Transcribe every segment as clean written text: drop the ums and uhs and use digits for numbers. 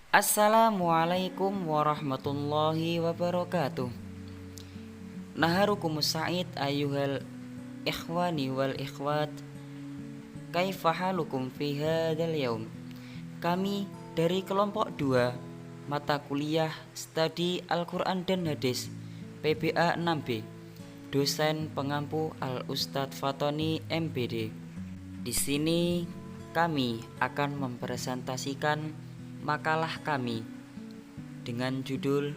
Assalamualaikum warahmatullahi wabarakatuh. Naharukum sa'id ayuhal ikhwani wal ikhwat. Kaifa halukum fi hadzal yaum? Kami dari kelompok 2 mata kuliah Studi Al-Quran dan Hadis PBA 6B, dosen pengampu Al Ustadz Fatoni MPD. Di sini kami akan mempresentasikan makalah kami dengan judul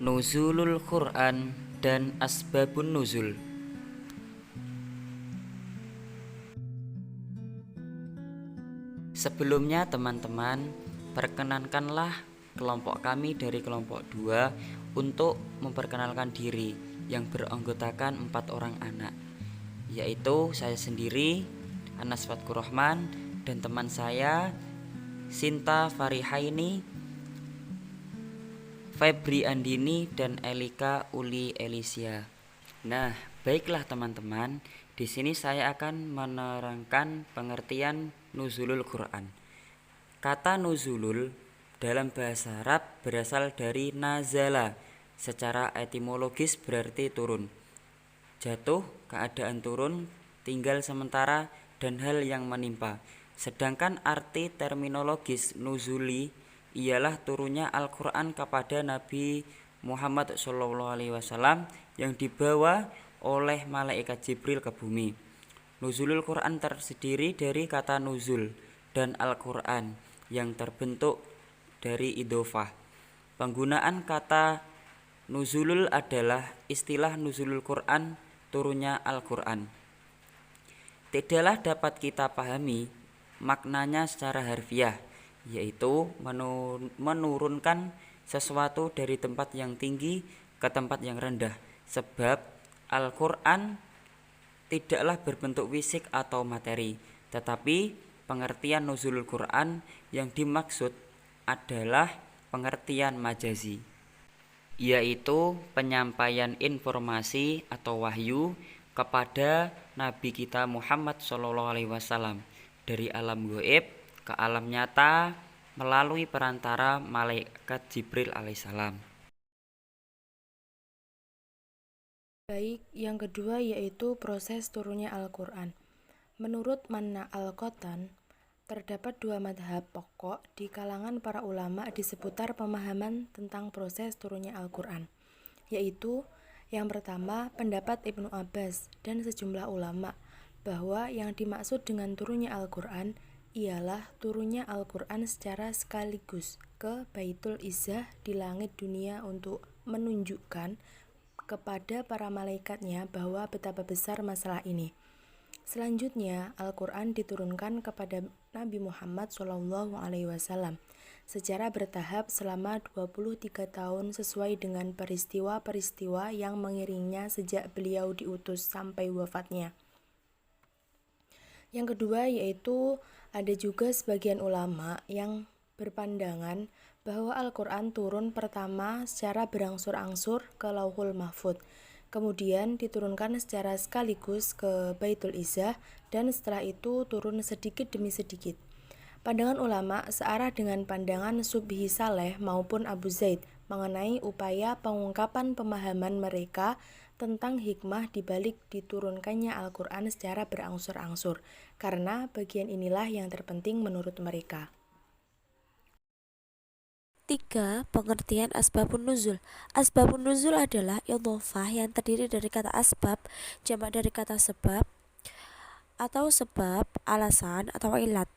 Nuzulul Quran dan Asbabun Nuzul. Sebelumnya teman-teman, perkenankanlah kelompok kami dari kelompok 2 untuk memperkenalkan diri yang beranggotakan 4 orang anak, yaitu saya sendiri, Anas Fatkur Rahman, dan teman saya Sinta Farihaini, Febri Andini, dan Elika Uli Elisia. Nah, baiklah teman-teman, di sini saya akan menerangkan pengertian nuzulul Quran. Kata nuzulul dalam bahasa Arab berasal dari nazala. Secara etimologis berarti turun. Jatuh, keadaan turun, tinggal sementara, dan hal yang menimpa. Sedangkan arti terminologis nuzuli ialah turunnya Al-Quran kepada Nabi Muhammad SAW yang dibawa oleh malaikat Jibril ke bumi. Nuzulul Quran terdiri dari kata nuzul dan Al-Quran yang terbentuk dari idhofah. Penggunaan kata nuzulul adalah istilah nuzulul Quran, turunnya Al-Quran. Tidaklah dapat kita pahami maknanya secara harfiah, yaitu menurunkan sesuatu dari tempat yang tinggi ke tempat yang rendah, sebab Al-Quran tidaklah berbentuk fisik atau materi, tetapi pengertian nuzulul Quran yang dimaksud adalah pengertian majazi, yaitu penyampaian informasi atau wahyu kepada Nabi kita Muhammad SAW dari alam gaib ke alam nyata melalui perantara malaikat Jibril alaihissalam. Baik, yang kedua yaitu proses turunnya Al-Quran. Menurut Manna Al-Qattan, terdapat dua madhab pokok di kalangan para ulama di seputar pemahaman tentang proses turunnya Al-Quran, yaitu yang pertama pendapat Ibnu Abbas dan sejumlah ulama bahwa yang dimaksud dengan turunnya Al-Quran ialah turunnya Al-Quran secara sekaligus ke Baitul Izzah di langit dunia untuk menunjukkan kepada para malaikatnya bahwa betapa besar masalah ini. Selanjutnya, Al-Quran diturunkan kepada Nabi Muhammad SAW secara bertahap selama 23 tahun sesuai dengan peristiwa-peristiwa yang mengiringinya sejak beliau diutus sampai wafatnya. Yang kedua yaitu ada juga sebagian ulama yang berpandangan bahwa Al-Quran turun pertama secara berangsur-angsur ke Lauhul Mahfud, kemudian diturunkan secara sekaligus ke Baitul Izzah, dan setelah itu turun sedikit demi sedikit. Pandangan ulama searah dengan pandangan Subhi Saleh maupun Abu Zaid mengenai upaya pengungkapan pemahaman mereka tentang hikmah dibalik diturunkannya Al-Quran secara berangsur-angsur, karena bagian inilah yang terpenting menurut mereka. 3. Pengertian asbabun nuzul. Asbabun nuzul adalah idhofah yang terdiri dari kata asbab, jamak dari kata sebab atau sebab, alasan atau ilat.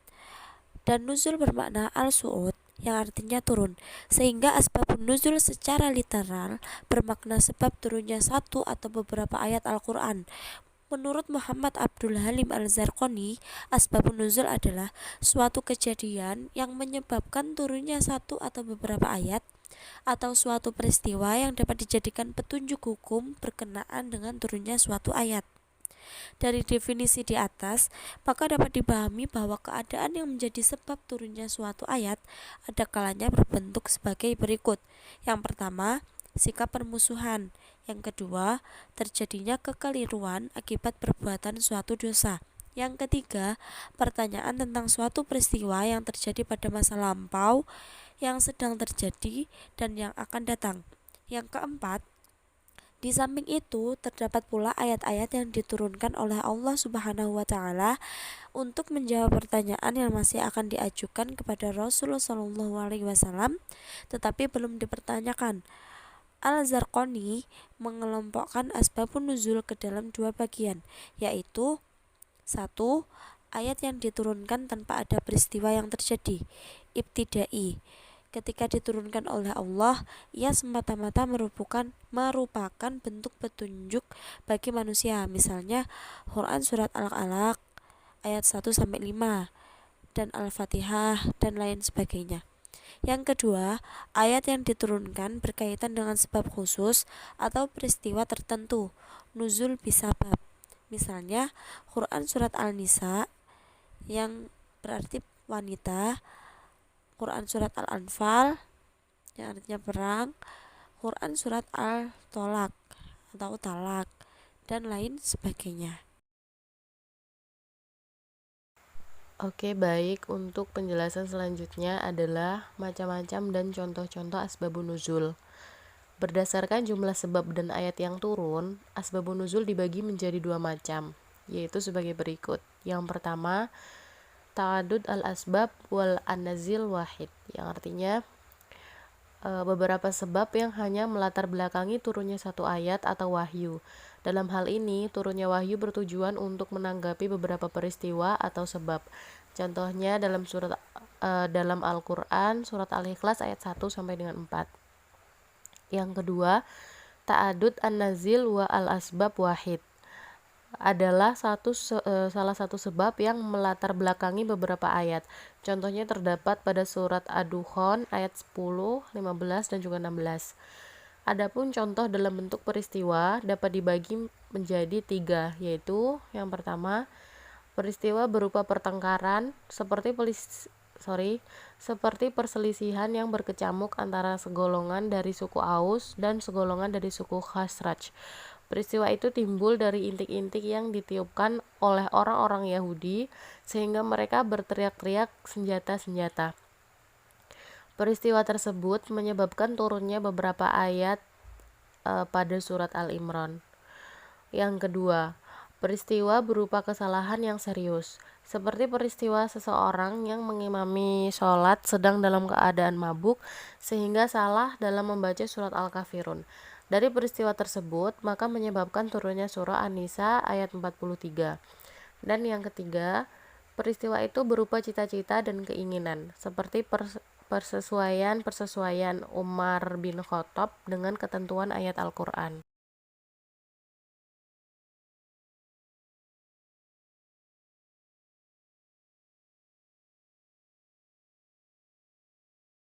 Dan nuzul bermakna al-su'ud yang artinya turun, sehingga asbabun nuzul secara literal bermakna sebab turunnya satu atau beberapa ayat Al-Quran. Menurut Muhammad Abdul Halim Al-Zarqani, asbabun nuzul adalah suatu kejadian yang menyebabkan turunnya satu atau beberapa ayat atau suatu peristiwa yang dapat dijadikan petunjuk hukum berkenaan dengan turunnya suatu ayat. Dari definisi di atas, maka dapat dipahami bahwa keadaan yang menjadi sebab turunnya suatu ayat ada kalanya berbentuk sebagai berikut. Yang pertama, sikap permusuhan. Yang kedua, terjadinya kekeliruan akibat perbuatan suatu dosa. Yang ketiga, pertanyaan tentang suatu peristiwa yang terjadi pada masa lampau. yang sedang terjadi, dan yang akan datang. Yang keempat, di samping itu terdapat pula ayat-ayat yang diturunkan oleh Allah Subhanahu wa taala untuk menjawab pertanyaan yang masih akan diajukan kepada Rasulullah SAW tetapi belum dipertanyakan. Al-Zarqani mengelompokkan asbabun nuzul ke dalam dua bagian, yaitu 1. Ayat yang diturunkan tanpa ada peristiwa yang terjadi, ibtidai. Ketika diturunkan oleh Allah, ia semata-mata merupakan bentuk petunjuk bagi manusia. Misalnya Quran surat Al-Alaq ayat 1-5 dan Al-Fatihah dan lain sebagainya. Yang kedua, ayat yang diturunkan berkaitan dengan sebab khusus atau peristiwa tertentu, nuzul bisabab. Misalnya Quran surat Al-Nisa yang berarti wanita, Quran surat Al-Anfal yang artinya perang, Quran surat Al-Tolak atau talak, dan lain sebagainya. Oke, baik. Untuk penjelasan selanjutnya adalah macam-macam dan contoh-contoh asbabun nuzul. Berdasarkan jumlah sebab dan ayat yang turun, asbabun nuzul dibagi menjadi dua macam, yaitu sebagai berikut. Yang pertama, ta'adud al-asbab wal an-nazil wahid, yang artinya beberapa sebab yang hanya melatar belakangi turunnya satu ayat atau wahyu. Dalam hal ini, turunnya wahyu bertujuan untuk menanggapi beberapa peristiwa atau sebab. Contohnya dalam Al-Qur'an surat Al-Ikhlas ayat 1 sampai dengan 4. Yang kedua, ta'adud an-nazil wa al-asbab wahid adalah salah satu sebab yang melatar belakangi beberapa ayat. Contohnya terdapat pada surat Ad-Dukhan ayat 10, 15, dan juga 16. Adapun contoh dalam bentuk peristiwa dapat dibagi menjadi 3, yaitu yang pertama, peristiwa berupa pertengkaran seperti perselisihan yang berkecamuk antara segolongan dari suku Aus dan segolongan dari suku Khazraj. Peristiwa itu timbul dari intik-intik yang ditiupkan oleh orang-orang Yahudi sehingga mereka berteriak-teriak senjata-senjata. Peristiwa tersebut menyebabkan turunnya beberapa ayat pada surat Al-Imran. Yang kedua, peristiwa berupa kesalahan yang serius, seperti peristiwa seseorang yang mengimami sholat sedang dalam keadaan mabuk sehingga salah dalam membaca surat Al-Kafirun. Dari peristiwa tersebut, maka menyebabkan turunnya surah An-Nisa ayat 43. Dan yang ketiga, peristiwa itu berupa cita-cita dan keinginan, seperti persesuaian Umar bin Khattab dengan ketentuan ayat Al-Quran.